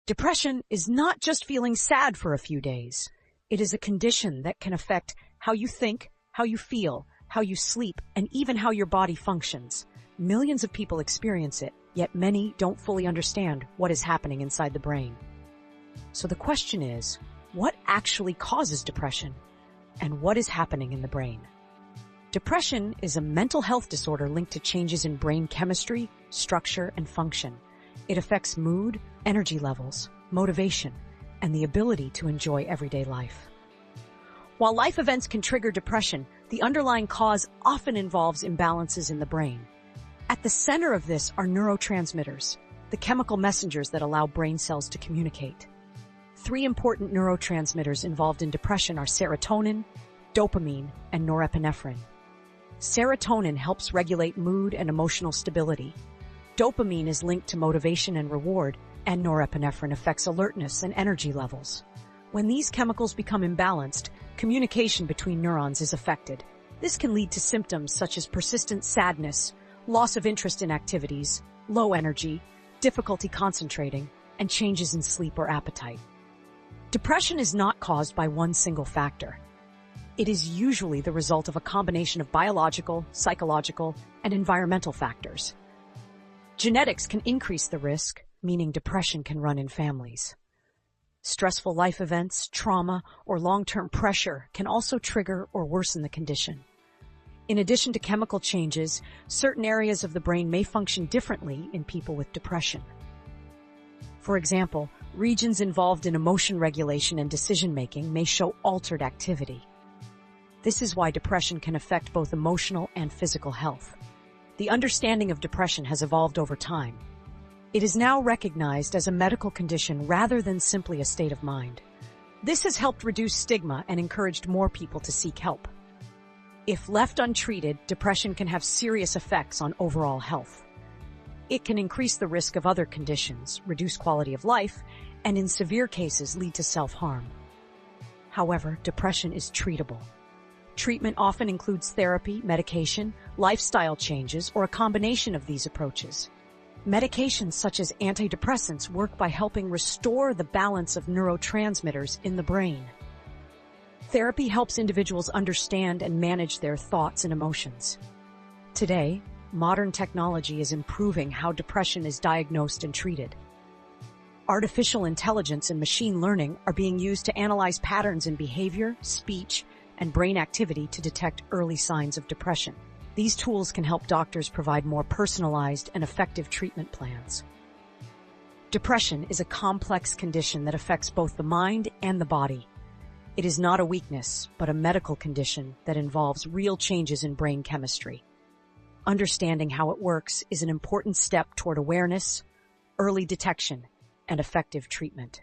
Depression is not just feeling sad for a few days. It is a condition that can affect how you think, how you feel, how you sleep, and even how your body functions. Millions of people experience it, yet many don't fully understand what is happening inside the brain. So the question is, what actually causes depression? And what is happening in the brain? Depression is a mental health disorder linked to changes in brain chemistry, structure, and function. It affects mood, energy levels, motivation, and the ability to enjoy everyday life. While life events can trigger depression, the underlying cause often involves imbalances in the brain. At the center of this are neurotransmitters, the chemical messengers that allow brain cells to communicate. 3 important neurotransmitters involved in depression are serotonin, dopamine, and norepinephrine. Serotonin helps regulate mood and emotional stability. Dopamine is linked to motivation and reward, and norepinephrine affects alertness and energy levels. When these chemicals become imbalanced, communication between neurons is affected. This can lead to symptoms such as persistent sadness, loss of interest in activities, low energy, difficulty concentrating, and changes in sleep or appetite. Depression is not caused by one single factor. It is usually the result of a combination of biological, psychological, and environmental factors. Genetics can increase the risk, meaning depression can run in families. Stressful life events, trauma, or long-term pressure can also trigger or worsen the condition. In addition to chemical changes, certain areas of the brain may function differently in people with depression. For example, regions involved in emotion regulation and decision-making may show altered activity. This is why depression can affect both emotional and physical health. The understanding of depression has evolved over time. It is now recognized as a medical condition rather than simply a state of mind. This has helped reduce stigma and encouraged more people to seek help. If left untreated, depression can have serious effects on overall health. It can increase the risk of other conditions, reduce quality of life, and in severe cases lead to self-harm. However, depression is treatable. Treatment often includes therapy, medication, lifestyle changes, or a combination of these approaches. Medications such as antidepressants work by helping restore the balance of neurotransmitters in the brain. Therapy helps individuals understand and manage their thoughts and emotions. Today, modern technology is improving how depression is diagnosed and treated. Artificial intelligence and machine learning are being used to analyze patterns in behavior, speech, and brain activity to detect early signs of depression. These tools can help doctors provide more personalized and effective treatment plans. Depression is a complex condition that affects both the mind and the body. It is not a weakness, but a medical condition that involves real changes in brain chemistry. Understanding how it works is an important step toward awareness, early detection, and effective treatment.